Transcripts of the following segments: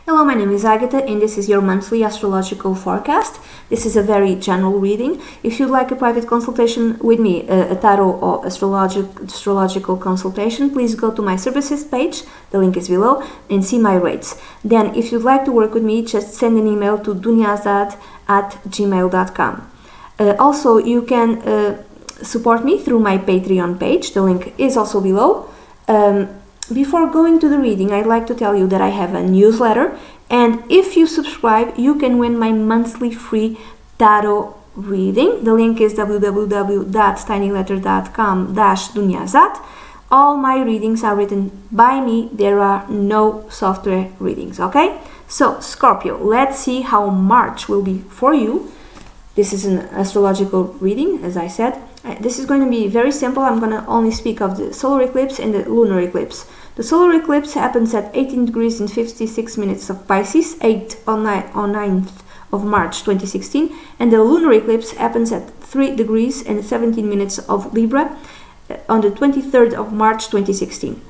Hello, my name is Agatha and this is your monthly astrological forecast. This is a very general reading. If you'd like a private consultation with me, a tarot or astrological consultation, please go to my services page, the link is below, and see my rates. Then, if you'd like to work with me, just send an email to dunyazad@gmail.com. Also, you can support me through my Patreon page, the link is also below. Before going to the reading, I'd like to tell you that I have a newsletter, and if you subscribe, you can win my monthly free tarot reading. The link is www.tinyletter.com/dunyazat. All my readings are written by me. There are no software readings, okay? So, Scorpio, let's see how March will be for you. This is an astrological reading, as I said. This is going to be very simple. I'm going to only speak of the solar eclipse and the lunar eclipse. The solar eclipse happens at 18 degrees and 56 minutes of Pisces, 8 on 9th of March 2016, and the lunar eclipse happens at 3 degrees and 17 minutes of Libra on the 23rd of March 2016.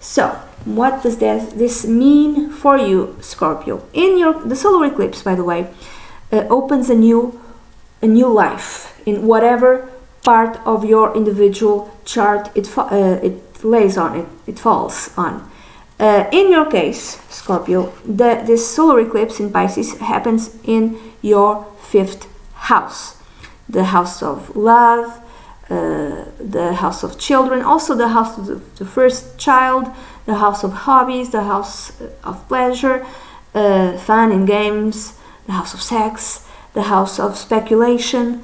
So, what does this mean for you, Scorpio? The solar eclipse, by the way, opens a new life in whatever part of your individual chart it falls on. In your case, Scorpio, this solar eclipse in Pisces happens in your 5th house, the house of love, the house of children, also the house of the first child, the house of hobbies, the house of pleasure, fun and games, the house of sex, the house of speculation.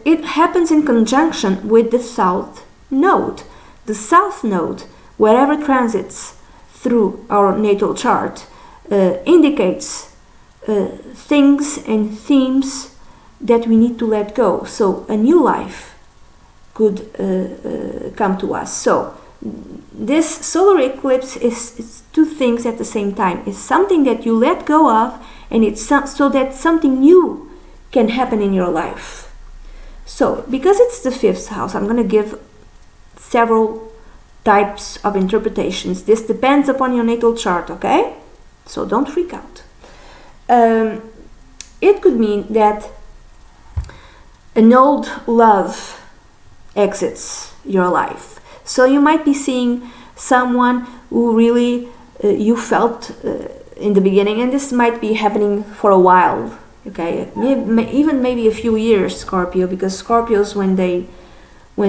It happens in conjunction with the South Node. The South Node, wherever transits through our natal chart, indicates things and themes that we need to let go. So a new life could come to us. So this solar eclipse is two things at the same time. It's something that you let go of, and it's so that something new can happen in your life. So, because it's the 5th house, I'm going to give several types of interpretations. This depends upon your natal chart, okay? So don't freak out. It could mean that an old love exits your life. So you might be seeing someone who really you felt in the beginning, and this might be happening for a while. Okay, even maybe a few years, Scorpio, because Scorpios, when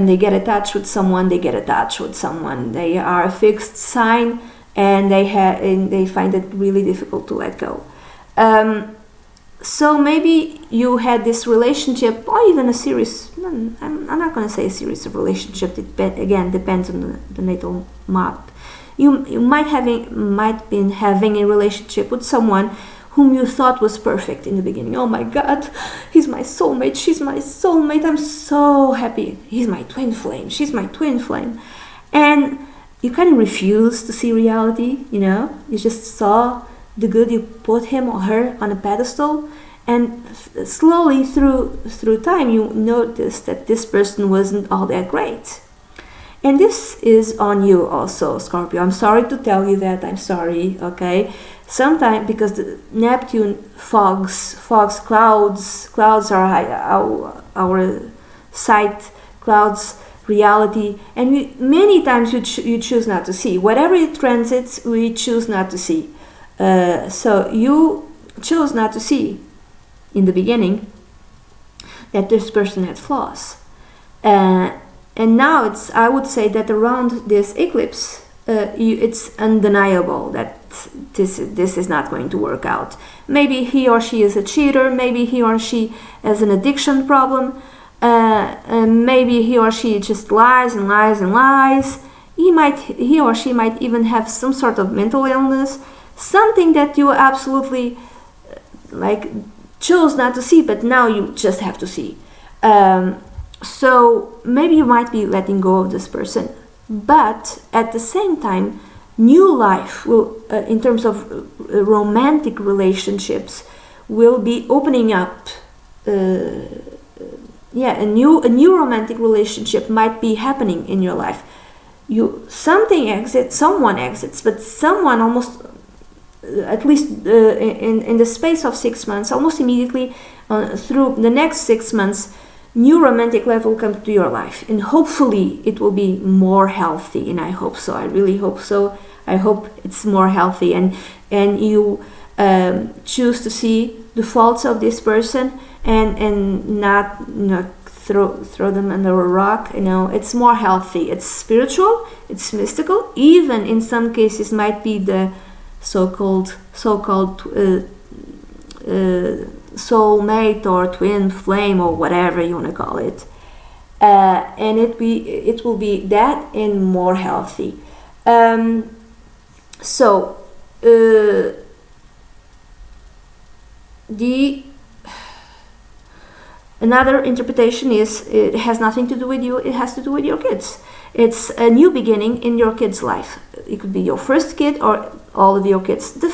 they get attached with someone, they get attached with someone. They are a fixed sign, and they find it really difficult to let go. So maybe you had this relationship, or even a series. I'm not going to say a series of relationships. It again depends on the natal map. You might been having a relationship with someone whom you thought was perfect in the beginning. Oh my God, he's my soulmate, she's my soulmate, I'm so happy. He's my twin flame, she's my twin flame. And you kind of refused to see reality, you know? You just saw the good, you put him or her on a pedestal, and slowly through time you noticed that this person wasn't all that great. And this is on you also, Scorpio. I'm sorry to tell you that, I'm sorry, okay? Sometimes, because the Neptune fogs clouds are our sight, clouds, reality, and many times you choose not to see. Whatever it transits, we choose not to see. So you chose not to see in the beginning that this person had flaws. And now I would say that around this eclipse, it's undeniable that this is not going to work out. Maybe he or she is a cheater, maybe he or she has an addiction problem, maybe he or she just lies and lies and lies. He or she might even have some sort of mental illness, something that you absolutely chose not to see, but now you just have to see. So maybe you might be letting go of this person, but at the same time, new life will, in terms of romantic relationships, will be opening up. A new romantic relationship might be happening in your life. someone exits, but someone almost, at least in the space of 6 months, almost immediately, through the next 6 months, new romantic life will come to your life, and hopefully it will be more healthy. And I hope so. I really hope so. I hope it's more healthy, and you choose to see the faults of this person and not throw them under a rock. It's more healthy. It's spiritual. It's mystical. Even in some cases, might be the so-called soulmate or twin flame or whatever you want to call it, and it will be that and more healthy. Another interpretation is it has nothing to do with you. It has to do with your kids. It's a new beginning in your kid's life. It could be your first kid or all of your kids. The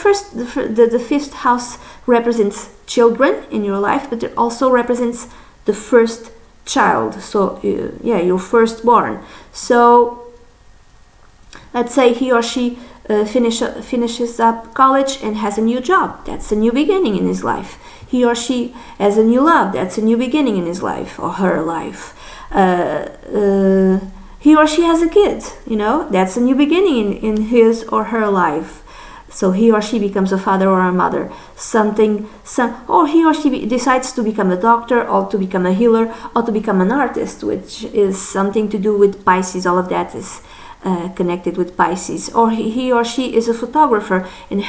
fifth house represents children in your life, but it also represents the first child. So your firstborn. So let's say he or she finishes up college and has a new job. That's a new beginning in his life. He or she has a new love. That's a new beginning in his life or her life. He or she has a kid. That's a new beginning in his or her life. So he or she becomes a father or a mother. Or he or she decides to become a doctor, or to become a healer, or to become an artist, which is something to do with Pisces. All of that is connected with Pisces. Or he or she is a photographer and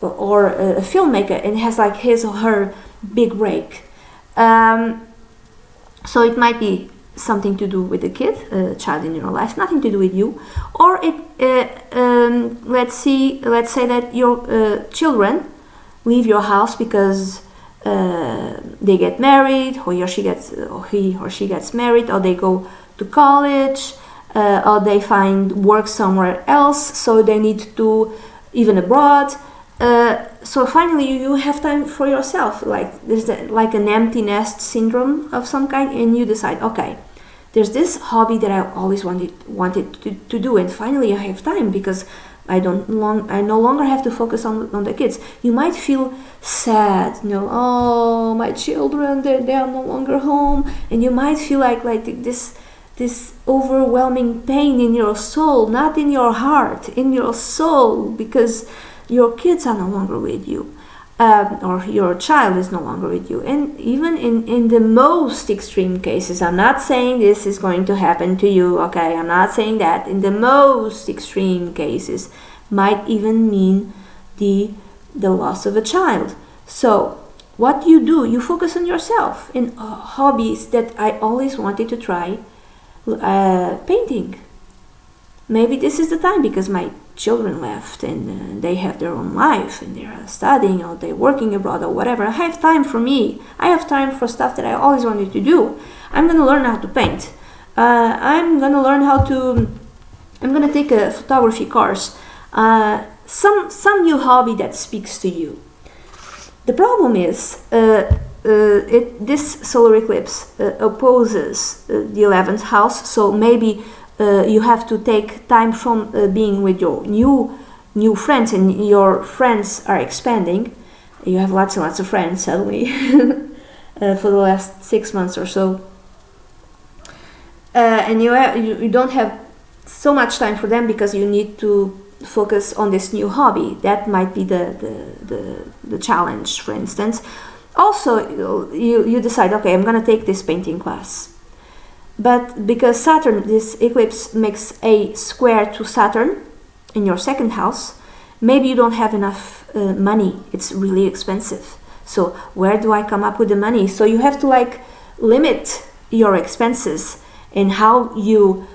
or a filmmaker and has like his or her big break. So it might be something to do with the kid, a child in your life, nothing to do with you. Or let's say that your children leave your house because they get married, or he or she gets married, or they go to college, or they find work somewhere else, so they need to, even abroad. So finally you have time for yourself. Like there's like an empty nest syndrome of some kind, and you decide, okay, there's this hobby that I always wanted to do, and finally I have time because I no longer have to focus on the kids. You might feel sad, oh, my children, they are no longer home, and you might feel like this overwhelming pain in your soul, not in your heart, in your soul, because your kids are no longer with you, or your child is no longer with you. And even in the most extreme cases, I'm not saying this is going to happen to you, okay? I'm not saying that. In the most extreme cases, might even mean the loss of a child. So what you do, you focus on yourself. In hobbies that I always wanted to try, painting. Maybe this is the time because my children left and they have their own life and they're studying or they're working abroad or whatever. I have time for me. I have time for stuff that I always wanted to do. I'm going to learn how to paint. I'm going to take a photography course. Some new hobby that speaks to you. The problem is this solar eclipse opposes the 11th house, so maybe you have to take time from being with your new friends, and your friends are expanding. You have lots and lots of friends suddenly for the last 6 months or so, and you don't have so much time for them because you need to focus on this new hobby. That might be the challenge, for instance. Also, you decide, okay, I'm going to take this painting class. But because Saturn, this eclipse makes a square to Saturn in your second house, maybe you don't have enough money. It's really expensive. So where do I come up with the money? So you have to limit your expenses and how you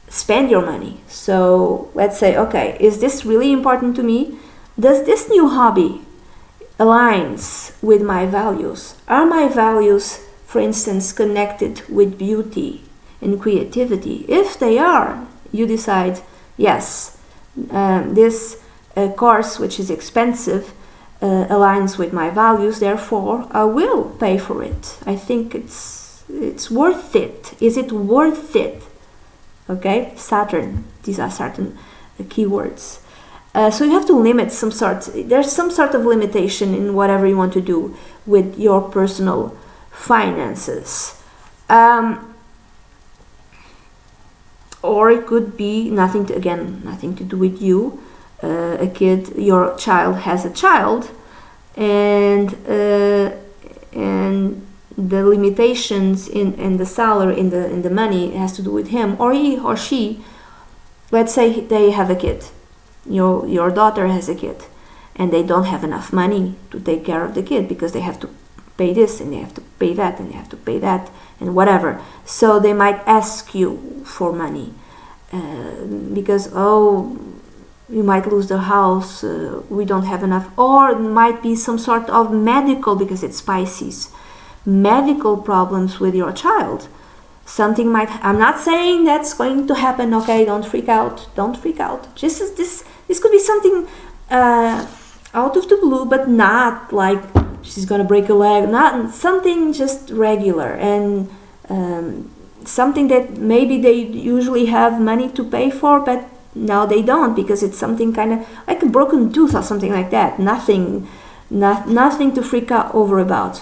spend your money. So let's say, okay, is this really important to me? Does this new hobby aligns with my values? Are my values, for instance, connected with beauty and creativity? If they are, you decide, yes, this course, which is expensive, aligns with my values, therefore I will pay for it. I think it's worth it. Is it worth it Okay, Saturn. These are certain keywords. So you have to limit there's some sort of limitation in whatever you want to do with your personal finances. Or it could be nothing to do with you. A kid, your child has a child, and the limitations in the salary, in the money, has to do with him or he or she. Let's say they have a kid. Your daughter has a kid, and they don't have enough money to take care of the kid because they have to pay this and they have to pay that and they have to pay that and whatever. So they might ask you for money because you might lose the house, we don't have enough, or it might be some sort of medical, because it's Pisces, medical problems with your child. Something I'm not saying that's going to happen, okay? Don't freak out. Just this could be something out of the blue, but not like she's gonna break a leg. Not something just regular, and something that maybe they usually have money to pay for, but now they don't, because it's something kind of like a broken tooth or something like that. Nothing to freak out over about.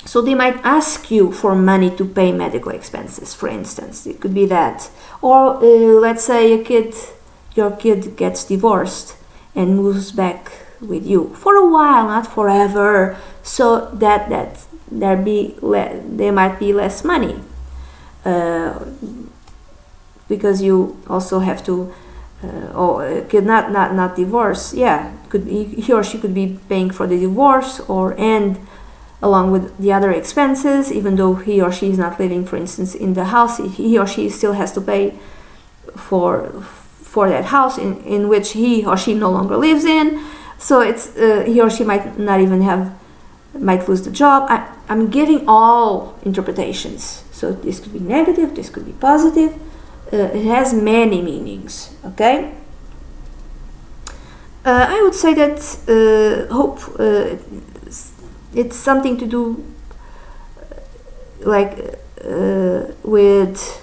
So they might ask you for money to pay medical expenses, for instance. It could be that. Or let's say your kid gets divorced and moves back with you for a while, not forever. So that there might be less money, because you also have to. Kid not divorce. Yeah, he or she could be paying for the divorce and along with the other expenses, even though he or she is not living, for instance, in the house, he or she still has to pay for that house in which he or she no longer lives in. So it's he or she might lose the job. I'm giving all interpretations. So this could be negative, this could be positive. It has many meanings, okay? I would say that hope, it's something to do with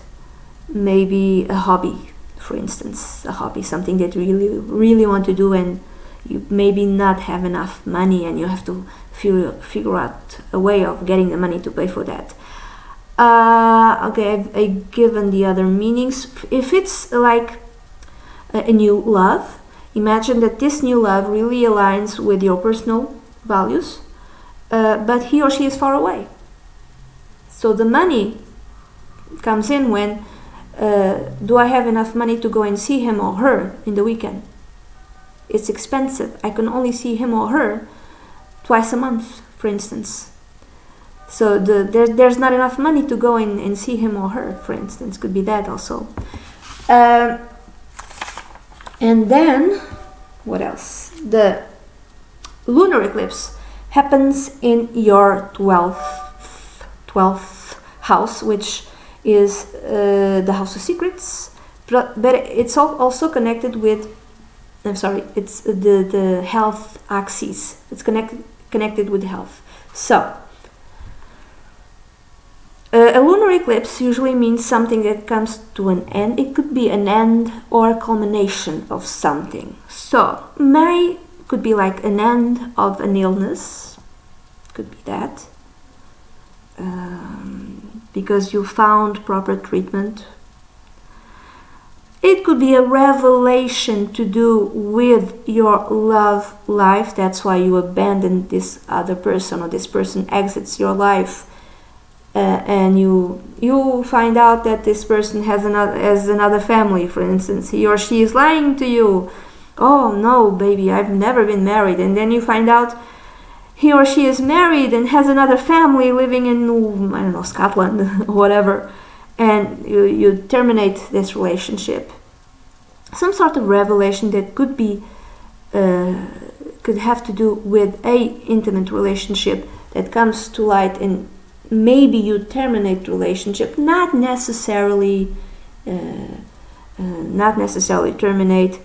maybe a hobby, for instance, something that you really want to do, and you maybe not have enough money, and you have to figure out a way of getting the money to pay for that. Okay, I've given the other meanings. If it's like a new love, imagine that this new love really aligns with your personal values, but he or she is far away. So the money comes in when, do I have enough money to go and see him or her in the weekend? It's expensive. I can only see him or her twice a month, for instance. So there's not enough money to go in and see him or her, for instance. Could be that also. And then, what else? The lunar eclipse happens in your 12th house, which is the house of secrets. But it's also connected with, it's the health axis. It's connected with health. So, a lunar eclipse usually means something that comes to an end. It could be an end or a culmination of something. So, could be like an end of an illness. Could be that. Because you found proper treatment. It could be a revelation to do with your love life. That's why you abandon this other person, or this person exits your life. And you find out that this person has another family, for instance. He or she is lying to you. Oh no, baby, I've never been married. And then you find out he or she is married and has another family living in, I don't know, Scotland or whatever. And you terminate this relationship. Some sort of revelation that could have to do with a intimate relationship that comes to light, and maybe you terminate the relationship, not necessarily terminate,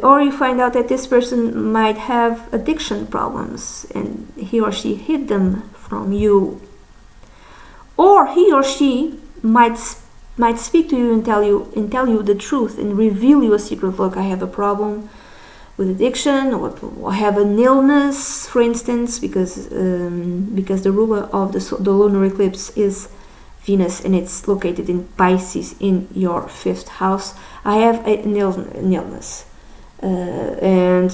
or you find out that this person might have addiction problems and he or she hid them from you or he or she might speak to you and tell you the truth and reveal you a secret. Look, I have a problem with addiction, or I have an illness, for instance, because the ruler of the lunar eclipse is Venus, and it's located in Pisces in your 5th house. I have an illness, and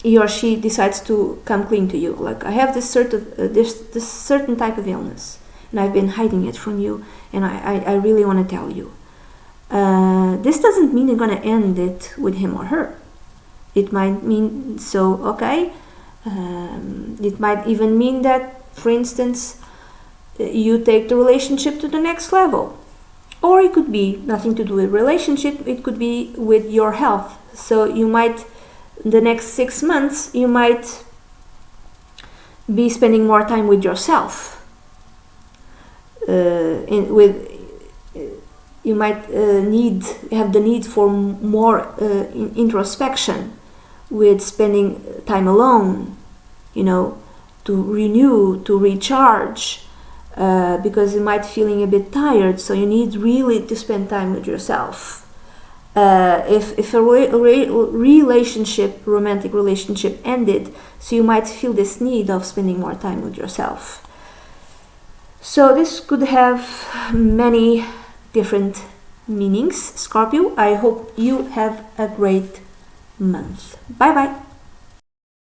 he or she decides to come clean to you. Like, I have this certain type of illness, and I've been hiding it from you, and I really want to tell you. This doesn't mean you're going to end it with him or her. It might mean, it might even mean that, for instance, you take the relationship to the next level. Or it could be nothing to do with relationship, it could be with your health. So you might, the next 6 months, you might be spending more time with yourself. You might have the need for more introspection, with spending time alone, to renew, to recharge, because you might feeling a bit tired, so you need really to spend time with yourself. If a romantic relationship ended, so you might feel this need of spending more time with yourself. So this could have many different meanings, Scorpio. I hope you have a great month. Bye bye.